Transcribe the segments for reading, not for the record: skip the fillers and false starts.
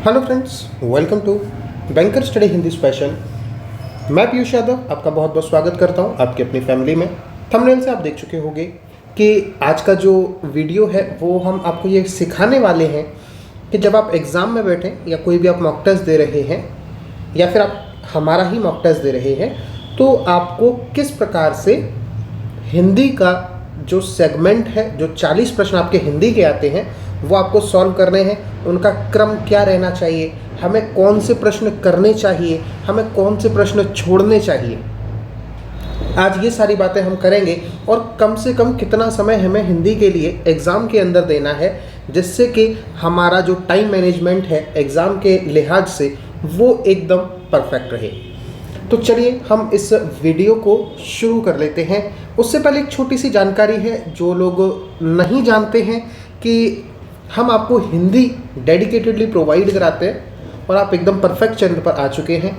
Hello friends, welcome to banker study Hindi special. मैं पीयूष यादव आपका बहुत बहुत स्वागत करता हूं आपकी अपनी फैमिली में। थंबनेल से आप देख चुके होंगे कि आज का जो वीडियो है वो हम आपको ये सिखाने वाले हैं कि जब आप एग्ज़ाम में बैठें या कोई भी आप मॉक टेस्ट दे रहे हैं या फिर आप हमारा ही मॉक टेस्ट दे रहे हैं तो आपको किस प्रकार से हिंदी का जो सेगमेंट है, जो 40 प्रश्न आपके हिंदी के आते हैं वो आपको सॉल्व करने हैं। उनका क्रम क्या रहना चाहिए, हमें कौन से प्रश्न करने चाहिए, हमें कौन से प्रश्न छोड़ने चाहिए, आज ये सारी बातें हम करेंगे। और कम से कम कितना समय हमें हिंदी के लिए एग्ज़ाम के अंदर देना है जिससे कि हमारा जो टाइम मैनेजमेंट है एग्ज़ाम के लिहाज से वो एकदम परफेक्ट रहे। तो चलिए हम इस वीडियो को शुरू कर लेते हैं। उससे पहले एक छोटी सी जानकारी है, जो लोग नहीं जानते हैं कि हम आपको हिंदी डेडिकेटेडली प्रोवाइड कराते हैं और आप एकदम परफेक्ट चैनल पर आ चुके हैं।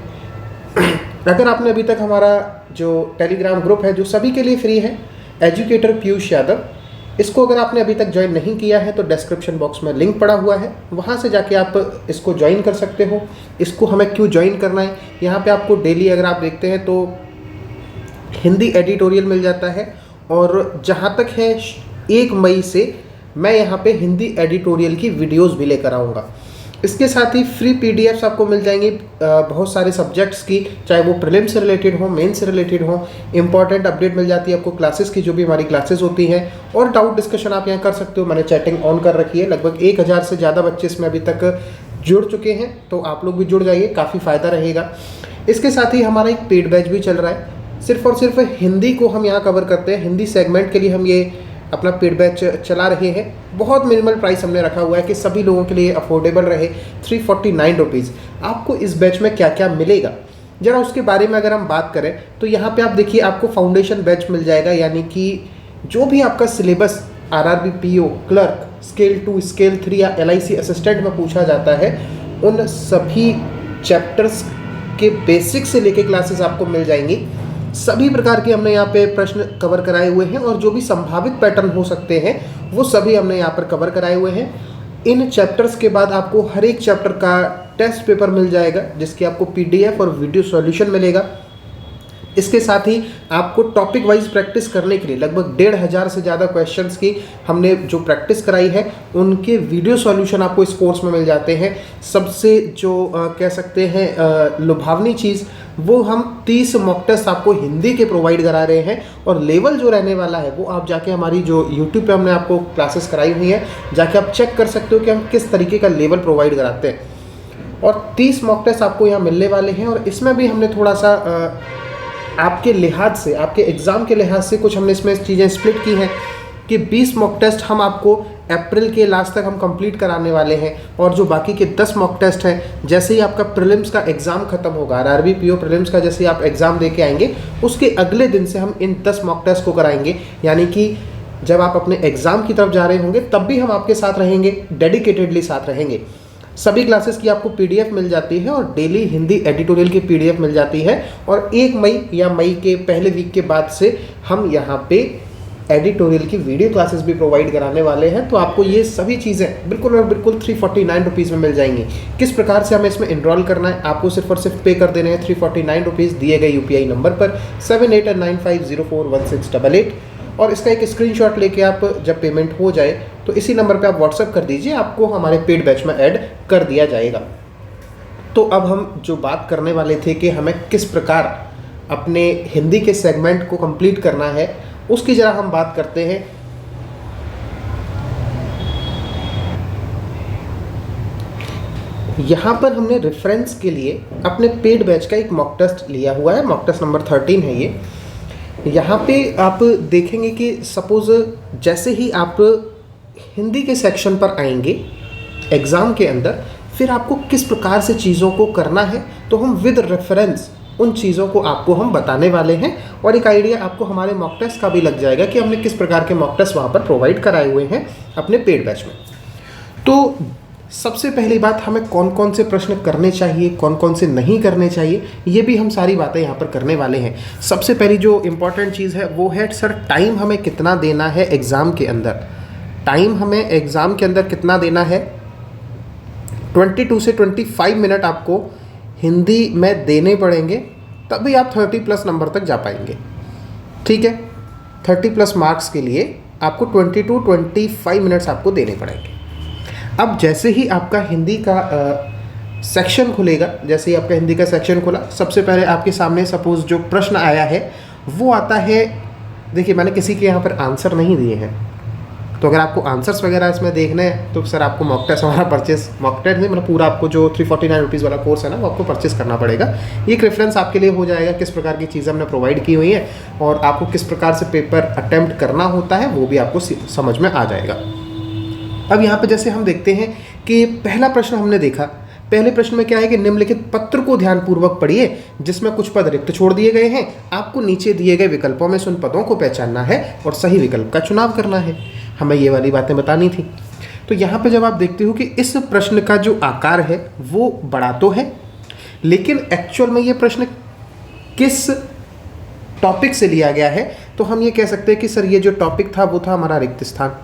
अगर आपने अभी तक हमारा जो टेलीग्राम ग्रुप है जो सभी के लिए फ्री है, एजुकेटर पीयूष यादव, इसको अगर आपने अभी तक ज्वाइन नहीं किया है तो डिस्क्रिप्शन बॉक्स में लिंक पड़ा हुआ है, वहाँ से जाके आप इसको ज्वाइन कर सकते हो। इसको हमें क्यों ज्वाइन करना है, यहाँ पे आपको डेली अगर आप देखते हैं तो हिंदी एडिटोरियल मिल जाता है। और जहाँ तक है 1 मई से मैं यहाँ पे हिंदी एडिटोरियल की वीडियोस भी लेकर आऊँगा। इसके साथ ही फ्री पीडीएफ्स आपको मिल जाएंगी बहुत सारे सब्जेक्ट्स की, चाहे वो प्रीलिम से रिलेटेड हो, मेन से रिलेटेड हो। इंपॉर्टेंट अपडेट मिल जाती है आपको क्लासेस की, जो भी हमारी क्लासेस होती हैं, और डाउट डिस्कशन आप यहाँ कर सकते हो। मैंने चैटिंग ऑन कर रखी है, लगभग 1000 से ज़्यादा बच्चे इसमें अभी तक जुड़ चुके हैं, तो आप लोग भी जुड़ जाइए, काफ़ी फ़ायदा रहेगा। इसके साथ ही हमारा एक पेड बैच भी चल रहा है, सिर्फ और सिर्फ हिंदी को हम यहाँ कवर करते हैं। हिंदी सेगमेंट के लिए हम ये अपना पेड बैच चला रहे हैं। बहुत मिनिमल प्राइस हमने रखा हुआ है कि सभी लोगों के लिए अफोर्डेबल रहे, 349 रुपीज़। आपको इस बैच में क्या क्या मिलेगा ज़रा उसके बारे में अगर हम बात करें तो यहाँ पे आप देखिए, आपको फाउंडेशन बैच मिल जाएगा, यानी कि जो भी आपका syllabus RRB PO, clerk, scale 2, scale 3 या एलआईसी असिस्टेंट में पूछा जाता है, उन सभी चैप्टर्स के बेसिक से लेके क्लासेस आपको मिल जाएंगी। सभी प्रकार के हमने यहाँ पे प्रश्न कवर कराए हुए हैं और जो भी संभावित पैटर्न हो सकते हैं वो सभी हमने यहाँ पर कवर कराए हुए हैं। इन चैप्टर्स के बाद आपको हर एक चैप्टर का टेस्ट पेपर मिल जाएगा जिसकी आपको पीडीएफ और वीडियो सॉल्यूशन मिलेगा। इसके साथ ही आपको टॉपिक वाइज प्रैक्टिस करने के लिए लगभग 1500 से ज़्यादा क्वेश्चंस की हमने जो प्रैक्टिस कराई है उनके वीडियो सॉल्यूशन आपको इस कोर्स में मिल जाते हैं। सबसे जो कह सकते हैं लुभावनी चीज़, वो हम 30 मॉक टेस्ट आपको हिंदी के प्रोवाइड करा रहे हैं। और लेवल जो रहने वाला है वो आप जाके हमारी जो यूट्यूब पे हमने आपको क्लासेस कराई हुई है, जाके आप चेक कर सकते हो कि हम किस तरीके का लेवल प्रोवाइड कराते हैं। और 30 मॉक टेस्ट आपको यहाँ मिलने वाले हैं। और इसमें भी हमने थोड़ा सा आपके लिहाज से, आपके एग्ज़ाम के लिहाज से कुछ हमने इसमें चीज़ें स्प्लिट की हैं कि 20 मॉक टेस्ट हम आपको अप्रैल के लास्ट तक हम कंप्लीट कराने वाले हैं। और जो बाकी के 10 मॉक टेस्ट हैं, जैसे ही आपका प्रीलिम्स का एग्ज़ाम खत्म होगा, आरआरबी पीओ प्रीलिम्स का जैसे ही आप एग्ज़ाम दे के आएंगे उसके अगले दिन से हम इन 10 मॉक टेस्ट को कराएंगे। यानी कि जब आप अपने एग्ज़ाम की तरफ जा रहे होंगे तब भी हम आपके साथ रहेंगे, डेडिकेटेडली साथ रहेंगे। सभी क्लासेस की आपको पीडीएफ मिल जाती है और डेली हिंदी एडिटोरियल की पीडीएफ मिल जाती है। और 1 मई या मई के पहले वीक के बाद से हम यहाँ पे एडिटोरियल की वीडियो क्लासेस भी प्रोवाइड कराने वाले हैं। तो आपको ये सभी चीज़ें बिल्कुल और बिल्कुल 349 रुपीज़ में मिल जाएंगी। किस प्रकार से हमें इसमें इनरोल करना है, आपको सिर्फ और सिर्फ पे कर देने हैं 349 रुपीज़ दिए गए यूपीआई नंबर पर 7895041688। और इसका एक स्क्रीनशॉट लेके आप जब पेमेंट हो जाए तो इसी नंबर पे आप व्हाट्सएप कर दीजिए, आपको हमारे पेड बैच में ऐड कर दिया जाएगा। तो अब हम जो बात करने वाले थे कि हमें किस प्रकार अपने हिंदी के सेगमेंट को कंप्लीट करना है, उसकी ज़रा हम बात करते हैं। यहाँ पर हमने रेफरेंस के लिए अपने पेड बैच का एक मॉक टेस्ट लिया हुआ है, मॉक टेस्ट नंबर 13 है ये। यहाँ पे आप देखेंगे कि सपोज़ जैसे ही आप हिंदी के सेक्शन पर आएंगे एग्ज़ाम के अंदर, फिर आपको किस प्रकार से चीज़ों को करना है, तो हम विद रेफरेंस उन चीज़ों को आपको हम बताने वाले हैं। और एक आइडिया आपको हमारे मॉक टेस्ट का भी लग जाएगा कि हमने किस प्रकार के मॉक टेस्ट वहाँ पर प्रोवाइड कराए हुए हैं अपने पेड बैच में। तो सबसे पहली बात, हमें कौन कौन से प्रश्न करने चाहिए, कौन कौन से नहीं करने चाहिए, ये भी हम सारी बातें यहाँ पर करने वाले हैं। सबसे पहली जो इम्पॉर्टेंट चीज़ है वो है सर, टाइम हमें कितना देना है एग्ज़ाम के अंदर। टाइम हमें एग्ज़ाम के अंदर कितना देना है, 22 से 25 मिनट आपको हिंदी में देने पड़ेंगे, तभी आप 30+ नंबर तक जा पाएंगे। ठीक है, 30+ मार्क्स के लिए आपको 22-25 मिनट्स आपको देने पड़ेंगे। अब जैसे ही आपका हिंदी का सेक्शन खुलेगा, जैसे ही आपका हिंदी का सेक्शन खुला, सबसे पहले आपके सामने सपोज जो प्रश्न आया है वो आता है, देखिए मैंने किसी के यहाँ पर आंसर नहीं दिए हैं, तो अगर आपको आंसर्स वगैरह इसमें देखने हैं तो सर आपको मॉक टेस्ट हमारा परचेस, मॉक टेस्ट नहीं मतलब पूरा आपको जो 349 रुपीज़ वाला कोर्स है ना वो आपको परचेस करना पड़ेगा। ये एक रेफरेंस आपके लिए हो जाएगा किस प्रकार की चीज़ें हमने प्रोवाइड की हुई है और आपको किस प्रकार से पेपर अटेम्प्ट करना होता है वो भी आपको समझ में आ जाएगा। अब यहाँ पर जैसे हम देखते हैं कि पहला प्रश्न हमने देखा, पहले प्रश्न में क्या है कि निम्नलिखित पत्र को ध्यानपूर्वक पढ़िए जिसमें कुछ पद रिक्त छोड़ दिए गए हैं, आपको नीचे दिए गए विकल्पों में से उन पदों को पहचानना है और सही विकल्प का चुनाव करना है। हमें ये वाली बातें बतानी थी। तो यहाँ पे जब आप देखते हो कि इस प्रश्न का जो आकार है वो बड़ा तो है, लेकिन एक्चुअल में ये प्रश्न किस टॉपिक से लिया गया है, तो हम ये कह सकते हैं कि सर ये जो टॉपिक था वो था हमारा रिक्त स्थान,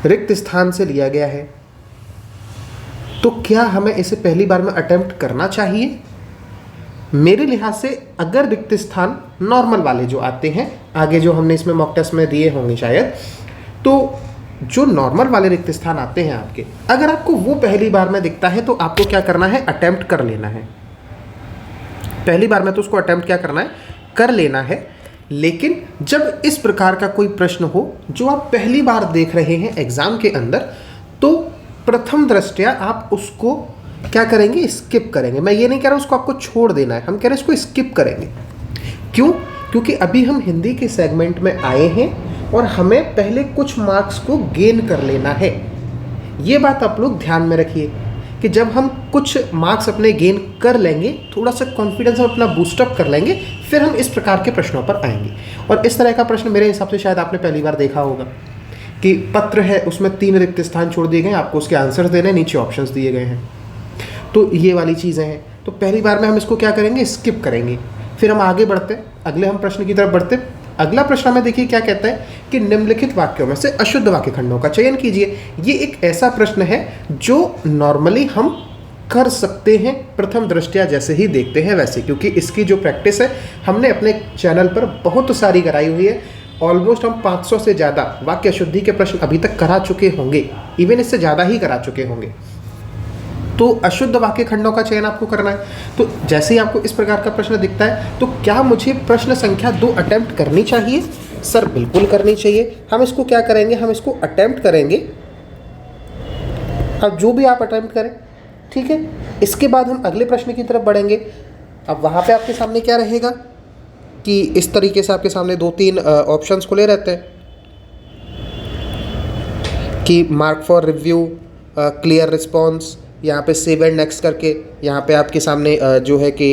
रिक्त स्थान से लिया गया है। तो क्या हमें इसे पहली बार में अटेम्प्ट करना चाहिए? मेरे लिहाज से अगर रिक्त स्थान नॉर्मल वाले जो आते हैं, आगे जो हमने इसमें मॉक टेस्ट में दिए होंगे शायद, तो जो नॉर्मल वाले रिक्त स्थान आते हैं आपके, अगर आपको वो पहली बार में दिखता है तो आपको क्या करना है, अटेम्प्ट कर लेना है। पहली बार में तो उसको अटेम्प्ट क्या करना है, कर लेना है। लेकिन जब इस प्रकार का कोई प्रश्न हो जो आप पहली बार देख रहे हैं एग्जाम के अंदर, तो प्रथम दृष्टया आप उसको क्या करेंगे, स्किप करेंगे। मैं ये नहीं कह रहा उसको आपको छोड़ देना है, हम कह रहे हैं इसको स्किप करेंगे। क्यों? क्योंकि अभी हम हिंदी के सेगमेंट में आए हैं और हमें पहले कुछ मार्क्स को गेन कर लेना है। ये बात आप लोग ध्यान में रखिए कि जब हम कुछ मार्क्स अपने गेन कर लेंगे, थोड़ा सा कॉन्फिडेंस हम अपना बूस्टअप कर लेंगे, फिर हम इस प्रकार के प्रश्नों पर आएंगे। और इस तरह का प्रश्न मेरे हिसाब से शायद आपने पहली बार देखा होगा कि पत्र है, उसमें 3 रिक्त स्थान छोड़ दिए गए, आपको उसके आंसर देने, नीचे ऑप्शंस दिए गए हैं। तो ये वाली चीज़ें हैं। तो पहली बार में हम इसको क्या करेंगे, स्किप करेंगे। फिर हम आगे बढ़ते, अगले हम प्रश्न की तरफ बढ़ते। अगला प्रश्न हमें देखिए क्या कहता है कि निम्नलिखित वाक्यों में से अशुद्ध वाक्य खंडों का चयन कीजिए। ये एक ऐसा प्रश्न है जो नॉर्मली हम कर सकते हैं प्रथम दृष्टया जैसे ही देखते हैं वैसे, क्योंकि इसकी जो प्रैक्टिस है हमने अपने चैनल पर बहुत सारी कराई हुई है। ऑलमोस्ट हम 500 से ज़्यादा वाक्य शुद्धि के प्रश्न अभी तक करा चुके होंगे, इवन इससे ज़्यादा ही करा चुके होंगे। तो अशुद्ध वाक्य खंडों का चयन आपको करना है। तो जैसे ही आपको इस प्रकार का प्रश्न दिखता है, तो क्या मुझे प्रश्न संख्या 2 अटेम्प्ट करनी चाहिए? सर बिल्कुल करनी चाहिए। हम इसको क्या करेंगे, हम इसको अटेम्प्ट करेंगे। अब जो भी आप अटेम्प्ट करें, ठीक है। इसके बाद हम अगले प्रश्न की तरफ बढ़ेंगे। अब वहाँ पे आपके सामने क्या रहेगा कि इस तरीके से आपके सामने 2-3 ऑप्शंस खुले रहते हैं कि mark for review, clear response, यहाँ पे सेव एंड नेक्स्ट करके यहाँ पे आपके सामने जो है कि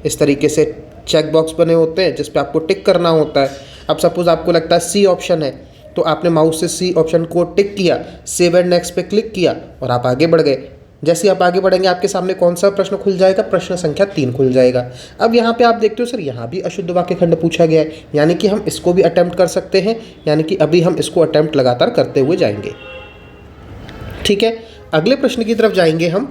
इस तरीके से चेक बॉक्स बने होते हैं जिस पे आपको टिक करना होता है। अब सपोज आपको लगता है सी ऑप्शन है, तो आपने माउस से सी ऑप्शन को टिक किया, सेव एंड नेक्स्ट पे क्लिक किया और आप आगे बढ़ गए। जैसे आप आगे बढ़ेंगे आपके सामने कौन सा प्रश्न खुल जाएगा, प्रश्न संख्या 3 खुल जाएगा। अब यहाँ पे आप देखते हो सर यहाँ भी अशुद्ध वाक्य खंड पूछा गया है, यानी कि हम इसको भी अटेम्प्ट कर सकते हैं, यानी कि अभी हम इसको अटेम्प्ट लगातार करते हुए जाएंगे। ठीक है, अगले प्रश्न की तरफ जाएंगे हम।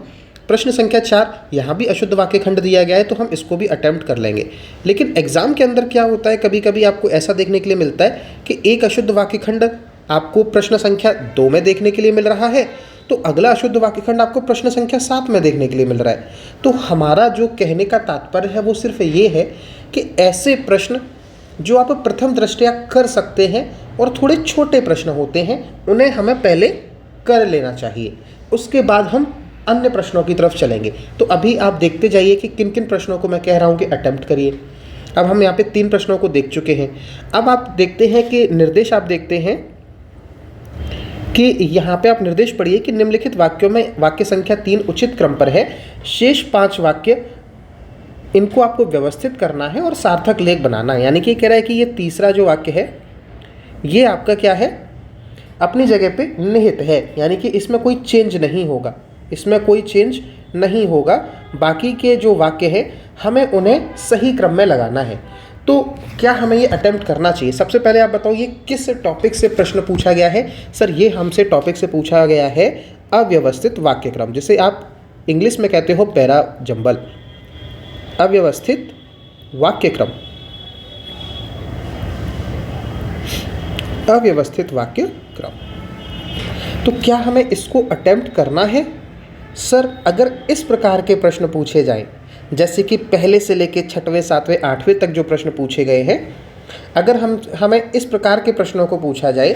प्रश्न संख्या 4, यहाँ भी अशुद्ध वाक्य खंड दिया गया है, तो हम इसको भी अटेम्प्ट कर लेंगे। लेकिन एग्जाम के अंदर क्या होता है, कभी कभी आपको ऐसा देखने के लिए मिलता है कि एक अशुद्ध वाक्य खंड आपको प्रश्न संख्या 2 में देखने के लिए मिल रहा है, तो अगला अशुद्ध वाक्य खंड आपको प्रश्न संख्या 7 में देखने के लिए मिल रहा है। तो हमारा जो कहने का तात्पर्य है वो सिर्फ ये है कि ऐसे प्रश्न जो आप प्रथम दृष्टया कर सकते हैं और थोड़े छोटे प्रश्न होते हैं, उन्हें हमें पहले कर लेना चाहिए, उसके बाद हम अन्य प्रश्नों की तरफ चलेंगे। तो अभी आप देखते जाइए कि किन किन प्रश्नों को मैं कह रहा हूँ कि अटेम्प्ट करिए। अब हम यहाँ पे 3 प्रश्नों को देख चुके हैं। अब आप देखते हैं कि निर्देश आप देखते हैं कि यहाँ पे आप निर्देश पढ़िए कि निम्नलिखित वाक्यों में वाक्य संख्या 3 उचित क्रम पर है, शेष 5 वाक्य इनको आपको व्यवस्थित करना है और सार्थक लेख बनाना है। यानी कि कह रहा है कि ये तीसरा जो वाक्य है ये आपका क्या है, अपनी जगह पे निहित है, यानी कि इसमें कोई चेंज नहीं होगा, इसमें कोई चेंज नहीं होगा। बाकी के जो वाक्य है हमें उन्हें सही क्रम में लगाना है। तो क्या हमें ये अटेम्प्ट करना चाहिए? सबसे पहले आप बताओ ये किस टॉपिक से प्रश्न पूछा गया है? सर ये हमसे टॉपिक से पूछा गया है अव्यवस्थित वाक्यक्रम, जिसे आप इंग्लिश में कहते हो पैरा जंबल। अव्यवस्थित वाक्यक्रम, अव्यवस्थित वाक्यक्रम। तो क्या हमें इसको अटेम्प्ट करना है? सर अगर इस प्रकार के प्रश्न पूछे जाएं, जैसे कि पहले से लेकर 6वें 7वें 8वें तक जो प्रश्न पूछे गए हैं, अगर हमें इस प्रकार के प्रश्नों को पूछा जाए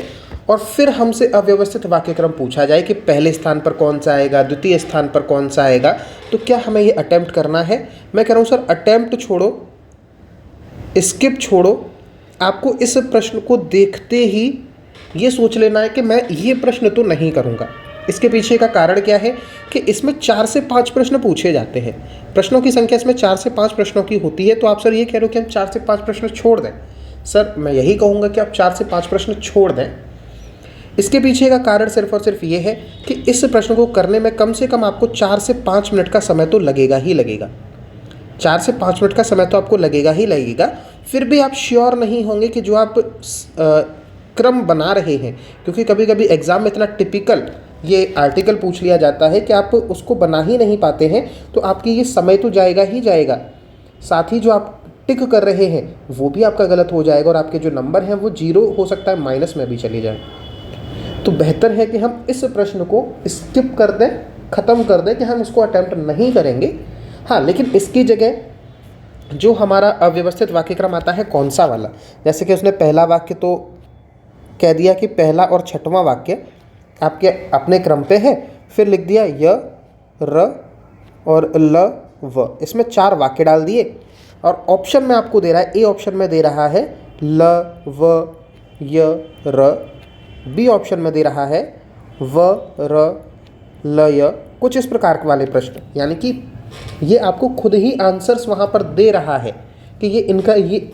और फिर हमसे अव्यवस्थित वाक्यक्रम पूछा जाए कि पहले स्थान पर कौन सा आएगा, द्वितीय स्थान पर कौन सा आएगा, तो क्या हमें ये अटेम्प्ट करना है? मैं कह रहा हूँ सर अटेम्प्ट छोड़ो, स्किप छोड़ो। आपको इस प्रश्न को देखते ही ये सोच लेना है कि मैं ये प्रश्न तो नहीं करूँगा। इसके पीछे का कारण क्या है कि इसमें 4 से 5 प्रश्न पूछे जाते हैं। प्रश्नों की संख्या इसमें 4 से 5 प्रश्नों की होती है। तो आप सर ये कह रहे हो कि हम 4 से 5 प्रश्न छोड़ दें? सर मैं यही कहूँगा कि आप 4 से 5 प्रश्न छोड़ दें। इसके पीछे का कारण सिर्फ और सिर्फ ये है कि इस प्रश्न को करने में कम से कम आपको 4 से 5 मिनट का समय तो लगेगा ही लगेगा। 4 से 5 मिनट का समय तो आपको लगेगा ही लगेगा। फिर भी आप श्योर नहीं होंगे कि जो आप क्रम बना रहे हैं, क्योंकि कभी कभी एग्ज़ाम में इतना टिपिकल ये आर्टिकल पूछ लिया जाता है कि आप उसको बना ही नहीं पाते हैं, तो आपकी ये समय तो जाएगा ही जाएगा, साथ ही जो आप टिक कर रहे हैं वो भी आपका गलत हो जाएगा और आपके जो नंबर हैं वो 0 हो सकता है, माइनस में भी चले जाए। तो बेहतर है कि हम इस प्रश्न को स्किप कर दें, ख़त्म कर दें कि हम इसको अटैम्प्ट नहीं करेंगे। हाँ, लेकिन इसकी जगह जो हमारा अव्यवस्थित वाक्यक्रम आता है कौन सा वाला, जैसे कि उसने पहला वाक्य तो कह दिया कि पहला और 6वां वाक्य आपके अपने क्रम पे है, फिर लिख दिया य, र और ल, व। इसमें 4 वाक्य डाल दिए और ऑप्शन में आपको दे रहा है, ए ऑप्शन में दे रहा है ल, व, य, र। बी ऑप्शन में दे रहा है व, र, ल, य। कुछ इस प्रकार के वाले प्रश्न, यानी कि ये आपको खुद ही आंसर्स वहाँ पर दे रहा है कि ये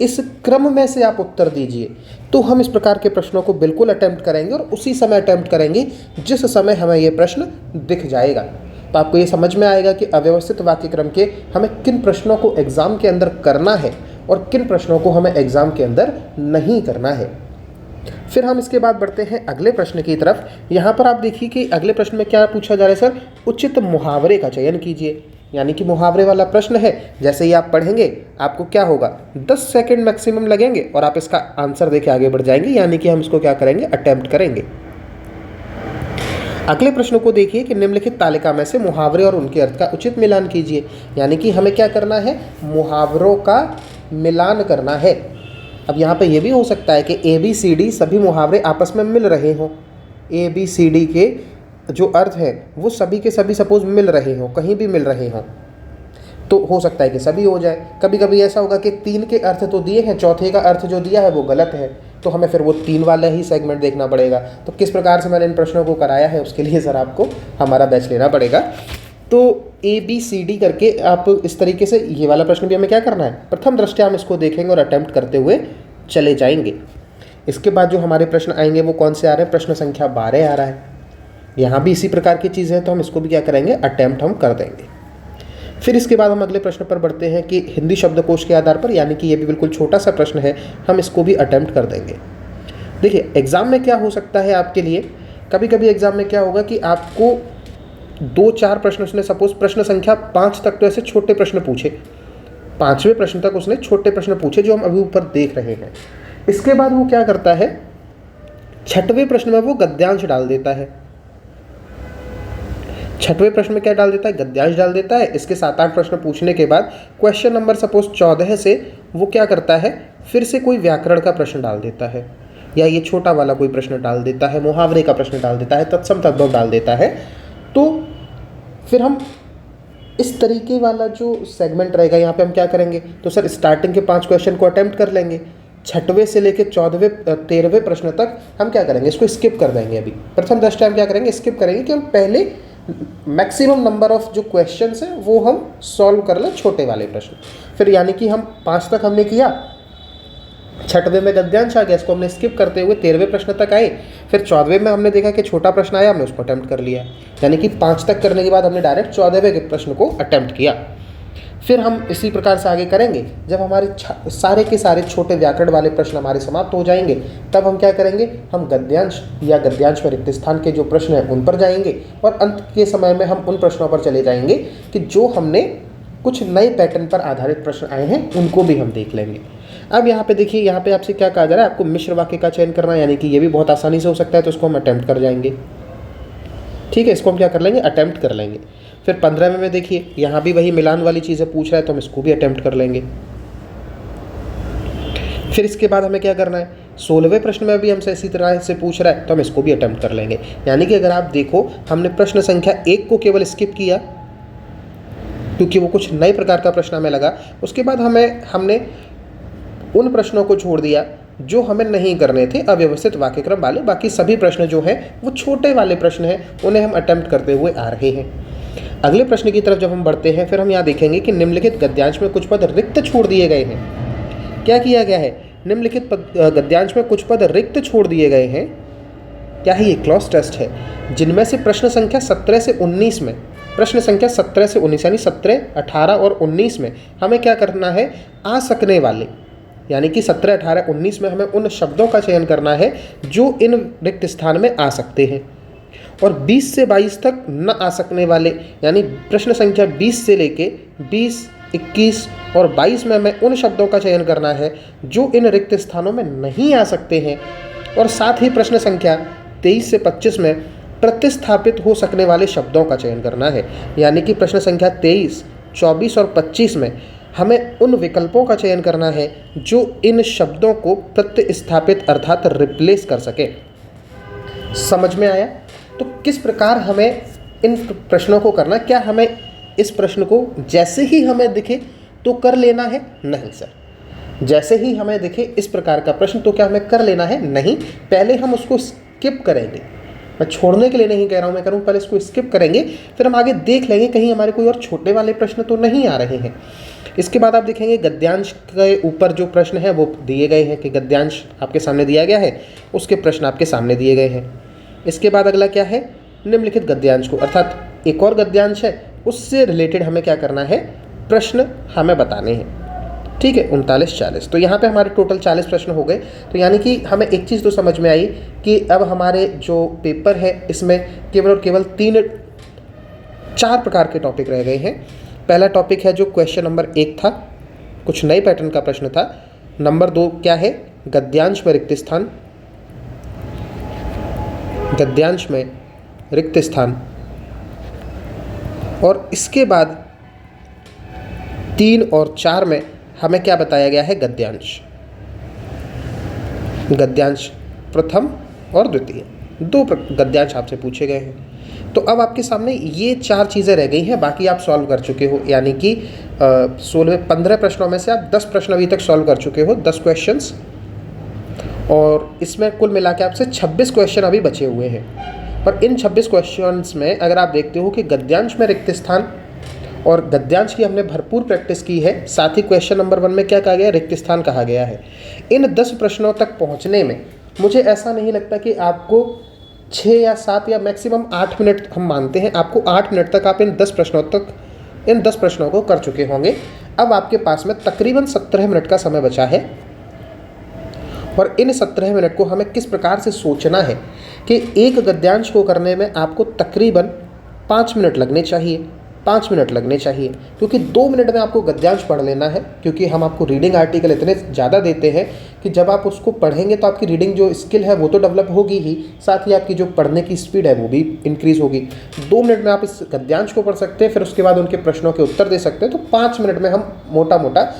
इस क्रम में से आप उत्तर दीजिए। तो हम इस प्रकार के प्रश्नों को बिल्कुल अटेम्प्ट करेंगे और उसी समय अटेम्प्ट करेंगे जिस समय हमें ये प्रश्न दिख जाएगा। तो आपको ये समझ में आएगा कि अव्यवस्थित वाक्यक्रम के हमें किन प्रश्नों को एग्ज़ाम के अंदर करना है और किन प्रश्नों को हमें एग्ज़ाम के अंदर नहीं करना है। फिर हम इसके बाद बढ़ते हैं अगले प्रश्न की तरफ। यहाँ पर आप देखिए कि अगले प्रश्न में क्या पूछा जा रहा है सर, उचित मुहावरे का चयन कीजिए। यानी कि मुहावरे वाला प्रश्न है। जैसे ही आप पढ़ेंगे आपको क्या होगा, 10 सेकंड मैक्सिमम लगेंगे और आप इसका आंसर देके आगे बढ़ जाएंगे, यानी कि हम इसको क्या करेंगे, अटेम्प्ट करेंगे। अगले प्रश्न को देखिए कि निम्नलिखित तालिका में से मुहावरे और उनके अर्थ का उचित मिलान कीजिए। यानी कि हमें क्या करना है, मुहावरों का मिलान करना है। अब यहाँ पे ये भी हो सकता है कि ABCD सभी मुहावरे आपस में मिल रहे हों। ABCD के जो अर्थ है वो सभी के सभी सपोज मिल रहे हों, कहीं भी मिल रहे हों, तो हो सकता है कि सभी हो जाए। कभी कभी ऐसा होगा कि 3 के अर्थ तो दिए हैं, चौथे का अर्थ जो दिया है वो गलत है, तो हमें फिर वो 3 वाला ही सेगमेंट देखना पड़ेगा। तो किस प्रकार से मैंने इन प्रश्नों को कराया है उसके लिए सर आपको हमारा बैच लेना पड़ेगा। तो ABCD करके आप इस तरीके से, ये वाला प्रश्न भी हमें क्या करना है, प्रथम दृष्टया हम इसको देखेंगे और अटेम्प्ट करते हुए चले जाएंगे। इसके बाद जो हमारे प्रश्न आएंगे वो कौन से आ रहे हैं, प्रश्न संख्या 12 आ रहा है। यहाँ भी इसी प्रकार की चीज़ है, तो हम इसको भी क्या करेंगे, अटेम्प्ट हम कर देंगे। फिर इसके बाद हम अगले प्रश्न पर बढ़ते हैं कि हिंदी शब्दकोश के आधार पर, यानी कि ये भी बिल्कुल छोटा सा प्रश्न है, हम इसको भी अटेम्प्ट कर देंगे। देखिए एग्ज़ाम में क्या हो सकता है आपके लिए, कभी कभी एग्ज़ाम में क्या होगा कि आपको 2-4 प्रश्न, उसने सपोज प्रश्न संख्या 5 तक तो ऐसे छोटे प्रश्न पूछे, 5वें प्रश्न तक उसने छोटे प्रश्न पूछे जो हम अभी ऊपर देख रहे हैं। इसके बाद वो क्या करता है, 6वें प्रश्न में वो गद्यांश डाल देता है। 6वें प्रश्न में क्या डाल देता है, गद्यांश डाल देता है। इसके 7-8 प्रश्न पूछने के बाद क्वेश्चन नंबर सपोज 14 से वो क्या करता है, फिर से कोई व्याकरण का प्रश्न डाल देता है, या ये छोटा वाला कोई प्रश्न डाल देता है, मुहावरे का प्रश्न डाल देता है, तत्सम तद्भव डाल देता है। तो फिर हम इस तरीके वाला जो सेगमेंट रहेगा यहाँ पे हम क्या करेंगे, तो सर स्टार्टिंग के 5 क्वेश्चन को अटेम्प्ट कर लेंगे, 6वें से लेकर 13वें प्रश्न तक हम क्या करेंगे, इसको स्किप कर देंगे। अभी प्रथम दृष्टया हम क्या करेंगे, स्किप करेंगे कि हम पहले मैक्सिमम नंबर ऑफ जो क्वेश्चंस हैं वो हम सॉल्व कर लें, छोटे वाले प्रश्न। फिर यानी कि हम 5 तक हमने किया, 6वें में गद्यांश आ गया, इसको हमने स्किप करते हुए 13वें प्रश्न तक आए। फिर 14वें में हमने देखा कि छोटा प्रश्न आया, हमने उसको अटेम्प्ट कर लिया। यानी कि 5 तक करने के बाद हमने डायरेक्ट 14वें के प्रश्न को अटेम्प्ट किया। फिर हम इसी प्रकार से आगे करेंगे। जब हमारे सारे के सारे छोटे व्याकरण वाले प्रश्न हमारे समाप्त हो जाएंगे, तब हम क्या करेंगे, हम गद्यांश या गद्यांश में रिक्त स्थान के जो प्रश्न हैं उन पर जाएंगे, और अंत के समय में हम उन प्रश्नों पर चले जाएंगे कि जो हमने कुछ नए पैटर्न पर आधारित प्रश्न आए हैं उनको भी हम देख लेंगे। अब यहाँ पे देखिए, यहाँ पे आपसे क्या कहा जा रहा है, आपको मिश्र वाक्य का चयन करना है, यानी कि ये भी बहुत आसानी से हो सकता है, तो इसको हम अटेम्प्ट कर जाएंगे। ठीक है, इसको हम क्या कर लेंगे, अटेम्प्ट कर लेंगे। फिर 15वें में देखिए, यहाँ भी वही मिलान वाली चीज़ें पूछ रहा है, तो हम इसको भी अटेम्प्ट कर लेंगे। फिर इसके बाद हमें क्या करना है, 16वें प्रश्न में भी हमसे इसी तरह से पूछ रहा है, तो हम इसको भी अटेम्प्ट कर लेंगे। यानी कि अगर आप देखो, हमने प्रश्न संख्या 1 को केवल स्किप किया क्योंकि वो कुछ नए प्रकार का प्रश्न हमें लगा। उसके बाद हमने उन प्रश्नों को छोड़ दिया जो हमें नहीं करने थे, अव्यवस्थित वाक्यक्रम वाले। बाकी सभी प्रश्न जो हैं वो छोटे वाले प्रश्न हैं, उन्हें हम अटेम्प्ट करते हुए आ रहे हैं। अगले प्रश्न की तरफ जब हम बढ़ते हैं, फिर हम यहाँ देखेंगे कि निम्नलिखित गद्यांश में कुछ पद रिक्त छोड़ दिए गए हैं। क्या किया गया है, निम्नलिखित गद्यांश में कुछ पद रिक्त छोड़ दिए गए हैं। क्या है ये, क्लॉज टेस्ट है, जिनमें से प्रश्न संख्या 17 से 19 में, प्रश्न संख्या 17 से 19 यानी 17, 18 और 19 में हमें क्या करना है, आ सकने वाले, यानी कि 17, 18, 19 में हमें उन शब्दों का चयन करना है जो इन रिक्त स्थान में आ सकते हैं, और 20 से 22 तक न आ सकने वाले, यानी प्रश्न संख्या 20 से लेके 20, 21 और 22 में हमें उन शब्दों का चयन करना है जो इन रिक्त स्थानों में नहीं आ सकते हैं, और साथ ही प्रश्न संख्या 23 से 25 में प्रतिस्थापित हो सकने वाले शब्दों का चयन करना है। यानी कि प्रश्न संख्या 23, 24 और 25 में हमें उन विकल्पों का चयन करना है जो इन शब्दों को प्रतिस्थापित अर्थात रिप्लेस कर सके। समझ में आया? तो किस प्रकार हमें इन प्रश्नों को करना, क्या हमें इस प्रश्न को जैसे ही हमें दिखे तो कर लेना है? नहीं सर, जैसे ही हमें दिखे इस प्रकार का प्रश्न तो क्या हमें कर लेना है? नहीं, पहले हम उसको स्किप करेंगे। मैं छोड़ने के लिए नहीं कह रहा हूँ, मैं कह रहा हूँ पहले इसको स्किप करेंगे, फिर हम आगे देख लेंगे कहीं हमारे कोई और छोटे वाले प्रश्न तो नहीं आ रहे हैं। इसके बाद आप देखेंगे गद्यांश के ऊपर जो प्रश्न है वो दिए गए हैं, कि गद्यांश आपके सामने दिया गया है, उसके प्रश्न आपके सामने दिए गए हैं। इसके बाद अगला क्या है, निम्नलिखित गद्यांश को, अर्थात एक और गद्यांश है, उससे रिलेटेड हमें क्या करना है, प्रश्न हमें बताने हैं। ठीक है, 39, 40, तो यहाँ पे हमारे टोटल 40 प्रश्न हो गए। तो यानी कि हमें एक चीज़ तो समझ में आई कि अब हमारे जो पेपर है इसमें केवल और केवल 4 प्रकार के टॉपिक रह गए हैं। पहला टॉपिक है जो क्वेश्चन नंबर 1 था, कुछ नए पैटर्न का प्रश्न था। नंबर 2 क्या है, गद्यांश में रिक्त स्थान, गद्यांश में रिक्त स्थान। और इसके बाद 3 और 4 में हमें क्या बताया गया है, गद्यांश, गद्यांश प्रथम और द्वितीय, 2 गद्यांश आपसे पूछे गए हैं। तो अब आपके सामने ये 4 चीज़ें रह गई हैं, बाकी आप सॉल्व कर चुके हो। यानी कि 15 प्रश्नों में से आप 10 प्रश्न अभी तक सॉल्व कर चुके हो, 10 क्वेश्चंस, और इसमें कुल मिला के आपसे 26 क्वेश्चन अभी बचे हुए हैं। और इन 26 क्वेश्चंस में अगर आप देखते हो कि गद्यांश में रिक्त स्थान और गद्यांश की हमने भरपूर प्रैक्टिस की है, साथ ही क्वेश्चन नंबर 1 में क्या कहा गया, रिक्त स्थान कहा गया है। इन 10 प्रश्नों तक पहुंचने में मुझे ऐसा नहीं लगता कि आपको 6 या 7 या मैक्सिमम 8 मिनट, हम मानते हैं आपको 8 मिनट तक आप इन 10 प्रश्नों को कर चुके होंगे। अब आपके पास में तकरीबन 17 मिनट का समय बचा है, और इन 17 मिनट को हमें किस प्रकार से सोचना है कि एक गद्यांश को करने में आपको तकरीबन 5 मिनट लगने चाहिए, 5 मिनट लगने चाहिए, क्योंकि 2 मिनट में आपको गद्यांश पढ़ लेना है। क्योंकि हम आपको रीडिंग आर्टिकल इतने ज़्यादा देते हैं कि जब आप उसको पढ़ेंगे तो आपकी रीडिंग जो स्किल है वो तो डेवलप होगी ही, साथ ही आपकी जो पढ़ने की स्पीड है वो भी इंक्रीज़ होगी। 2 मिनट में आप इस गद्यांश को पढ़ सकते हैं, फिर उसके बाद उनके प्रश्नों के उत्तर दे सकते हैं। तो 5 मिनट में हम मोटा मोटा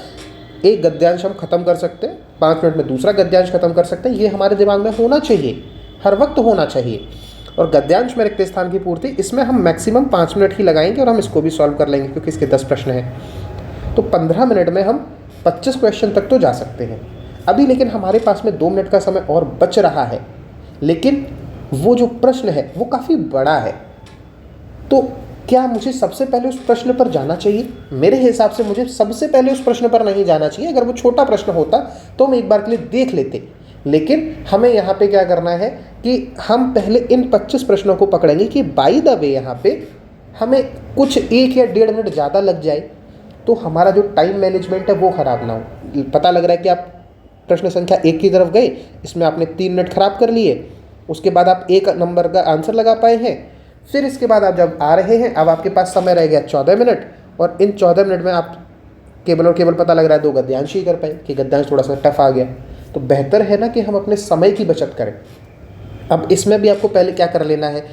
एक गद्यांश हम ख़त्म कर सकते हैं, 5 मिनट में दूसरा गद्यांश ख़त्म कर सकते हैं। ये हमारे दिमाग में होना चाहिए, हर वक्त होना चाहिए। और गद्यांश में रिक्त स्थान की पूर्ति, इसमें हम मैक्सिमम 5 मिनट ही लगाएंगे, और हम इसको भी सॉल्व कर लेंगे क्योंकि इसके 10 प्रश्न हैं। तो 15 मिनट में हम 25 क्वेश्चन तक तो जा सकते हैं अभी। लेकिन हमारे पास में 2 मिनट का समय और बच रहा है, लेकिन वो जो प्रश्न है वो काफ़ी बड़ा है। तो क्या मुझे सबसे पहले उस प्रश्न पर जाना चाहिए? मेरे हिसाब से मुझे सबसे पहले उस प्रश्न पर नहीं जाना चाहिए। अगर वो छोटा प्रश्न होता तो हम एक बार के लिए देख लेते, लेकिन हमें यहाँ पे क्या करना है कि हम पहले इन 25 प्रश्नों को पकड़ेंगे कि बाय द वे यहाँ पे हमें कुछ 1 या 1.5 मिनट ज़्यादा लग जाए तो हमारा जो टाइम मैनेजमेंट है वो ख़राब ना हो। पता लग रहा है कि आप प्रश्न संख्या 1 की तरफ गए, इसमें आपने 3 मिनट ख़राब कर लिए, उसके बाद आप 1 नंबर का आंसर लगा पाए हैं, फिर इसके बाद आप जब आ रहे हैं, अब आपके पास समय रह गया 14 मिनट, और इन 14 मिनट में आप केवल और केवल पता लग रहा है 2 गद्यांश ही कर पाए कि गद्यांश थोड़ा सा टफ आ गया। तो बेहतर है ना कि हम अपने समय की बचत करें। अब इसमें भी आपको पहले क्या कर लेना है,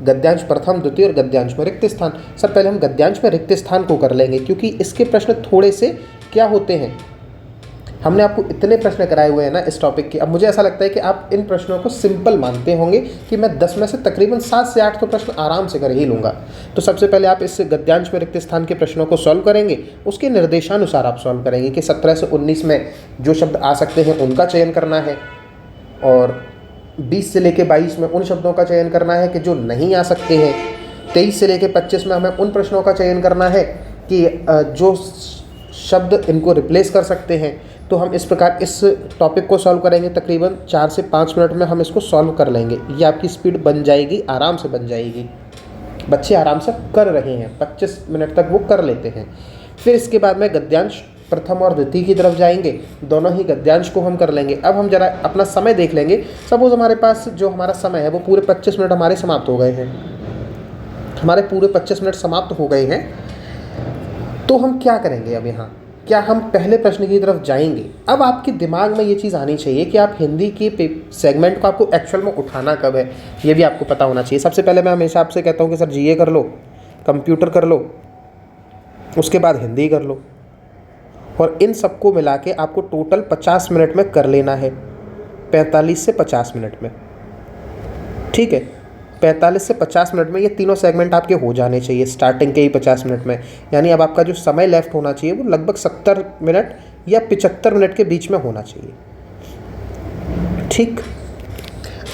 गद्यांश प्रथम, द्वितीय और गद्यांश में रिक्त स्थान। सर पहले हम गद्यांश में रिक्त स्थान को कर लेंगे, क्योंकि इसके प्रश्न थोड़े से क्या होते हैं, हमने आपको इतने प्रश्न कराए हुए हैं ना इस टॉपिक के। अब मुझे ऐसा लगता है कि आप इन प्रश्नों को सिंपल मानते होंगे कि मैं 10 में से तकरीबन 7 से 8 तो प्रश्न आराम से कर ही लूँगा। तो सबसे पहले आप इस गद्यांश में रिक्त स्थान के प्रश्नों को सॉल्व करेंगे, उसके निर्देशानुसार आप सॉल्व करेंगे कि 17 से 19 में जो शब्द आ सकते हैं उनका चयन करना है, और 20 से लेकर 22 में उन शब्दों का चयन करना है कि जो नहीं आ सकते हैं। 23 से लेकर 25 में हमें उन प्रश्नों का चयन करना है कि जो शब्द इनको रिप्लेस कर सकते हैं। तो हम इस प्रकार इस टॉपिक को सॉल्व करेंगे, तकरीबन 4 से 5 मिनट में हम इसको सॉल्व कर लेंगे। ये आपकी स्पीड बन जाएगी, आराम से बन जाएगी। बच्चे आराम से कर रहे हैं, 25 मिनट तक वो कर लेते हैं। फिर इसके बाद में गद्यांश प्रथम और द्वितीय की तरफ जाएंगे, दोनों ही गद्यांश को हम कर लेंगे। अब हम जरा अपना समय देख लेंगे। सपोज हमारे पास जो हमारा समय है वो पूरे 25 मिनट हमारे समाप्त हो गए हैं, हमारे पूरे 25 मिनट समाप्त हो गए हैं। तो हम क्या करेंगे अब यहाँ, क्या हम पहले प्रश्न की तरफ जाएंगे। अब आपके दिमाग में ये चीज़ आनी चाहिए कि आप हिंदी के सेगमेंट को आपको एक्चुअल में उठाना कब है, ये भी आपको पता होना चाहिए। सबसे पहले मैं हमेशा आपसे कहता हूँ कि सर जीए कर लो, कंप्यूटर कर लो, उसके बाद हिंदी कर लो, और इन सबको मिला के आपको टोटल 50 मिनट में कर लेना है, 45 से 50 मिनट में। ठीक है, 45 से 50 मिनट में ये तीनों सेगमेंट आपके हो जाने चाहिए स्टार्टिंग के ही 50 मिनट में। यानी अब आपका जो समय लेफ्ट होना चाहिए वो लगभग 70 मिनट या 75 मिनट के बीच में होना चाहिए। ठीक,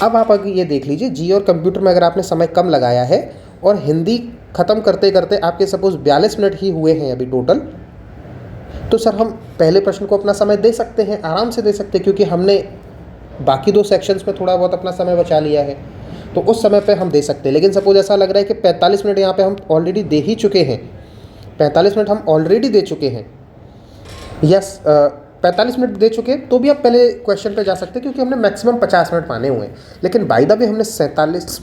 अब आप अगर ये देख लीजिए, जी और कंप्यूटर में अगर आपने समय कम लगाया है और हिंदी ख़त्म करते करते आपके सपोज 42 मिनट ही हुए हैं अभी टोटल, तो सर हम पहले प्रश्न को अपना समय दे सकते हैं, आराम से दे सकते हैं, क्योंकि हमने बाकी 2 सेक्शंस में थोड़ा बहुत अपना समय बचा लिया है, तो उस समय पे हम दे सकते हैं। लेकिन सपोज ऐसा लग रहा है कि 45 मिनट यहाँ पे हम ऑलरेडी दे ही चुके हैं, 45 मिनट हम ऑलरेडी दे चुके हैं, यस 45 मिनट दे चुके हैं, तो भी आप पहले क्वेश्चन पे जा सकते हैं, क्योंकि हमने मैक्सिमम 50 मिनट माने हुए हैं। लेकिन बाय द वे हमने 47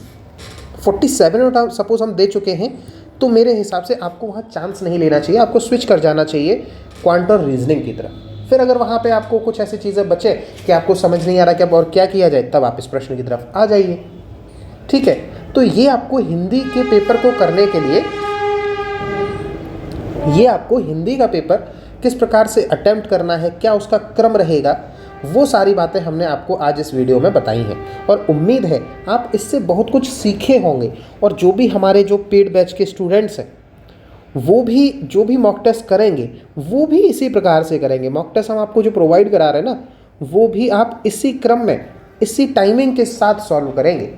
मिनट सपोज हम दे चुके हैं, तो मेरे हिसाब से आपको वहाँ चांस नहीं लेना चाहिए, आपको स्विच कर जाना चाहिए क्वांट और रीजनिंग की तरफ। फिर अगर वहाँ पे आपको कुछ ऐसी चीज़ें बचे कि आपको समझ नहीं आ रहा कि अब और क्या किया जाए, तब आप इस प्रश्न की तरफ आ जाइए। ठीक है, तो ये आपको हिंदी के पेपर को करने के लिए, ये आपको हिंदी का पेपर किस प्रकार से अटेम्प्ट करना है, क्या उसका क्रम रहेगा, वो सारी बातें हमने आपको आज इस वीडियो में बताई हैं। और उम्मीद है आप इससे बहुत कुछ सीखे होंगे। और जो भी हमारे जो पेड बैच के स्टूडेंट्स हैं, वो भी जो भी मॉक टेस्ट करेंगे वो भी इसी प्रकार से करेंगे। मॉक टेस्ट हम आपको जो प्रोवाइड करा रहे हैं ना, वो भी आप इसी क्रम में, इसी टाइमिंग के साथ सॉल्व करेंगे।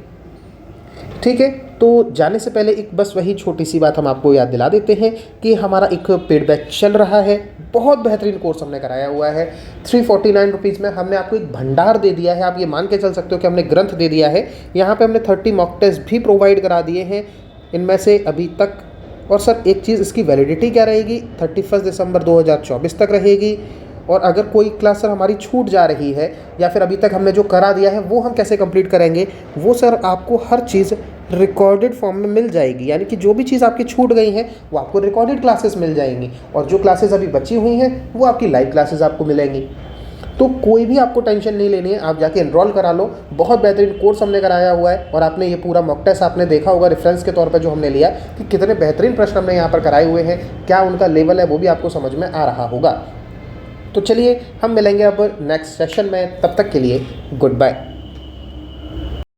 ठीक है, तो जाने से पहले एक बस वही छोटी सी बात हम आपको याद दिला देते हैं कि हमारा एक पेड बैच चल रहा है, बहुत बेहतरीन कोर्स हमने कराया हुआ है। 349 रुपीज़ में हमने आपको एक भंडार दे दिया है, आप ये मान के चल सकते हो कि हमने ग्रंथ दे दिया है। यहाँ पे हमने 30 मॉक टेस्ट भी प्रोवाइड करा दिए हैं इनमें से अभी तक। और सर एक चीज़, इसकी वैलिडिटी क्या रहेगी, 31 दिसंबर 2024 तक रहेगी। और अगर कोई क्लास सर हमारी छूट जा रही है या फिर अभी तक हमने जो करा दिया है वो हम कैसे कंप्लीट करेंगे, वो सर आपको हर चीज़ रिकॉर्डेड फॉर्म में मिल जाएगी। यानी कि जो भी चीज़ आपकी छूट गई हैं वो आपको रिकॉर्डेड क्लासेस मिल जाएंगी, और जो क्लासेस अभी बची हुई हैं वो आपकी लाइव क्लासेस आपको मिलेंगी। तो कोई भी आपको टेंशन नहीं लेनी है, आप जाके एनरोल करा लो। बहुत बेहतरीन कोर्स हमने कराया हुआ है, और आपने ये पूरा मॉक टेस्ट आपने देखा होगा रेफरेंस के तौर पर जो हमने लिया कि कितने बेहतरीन प्रश्न हमने यहाँ पर कराए हुए हैं, क्या उनका लेवल है वो भी आपको समझ में आ रहा होगा। तो चलिए हम मिलेंगे अब नेक्स्ट सेशन में, तब तक के लिए गुड बाय।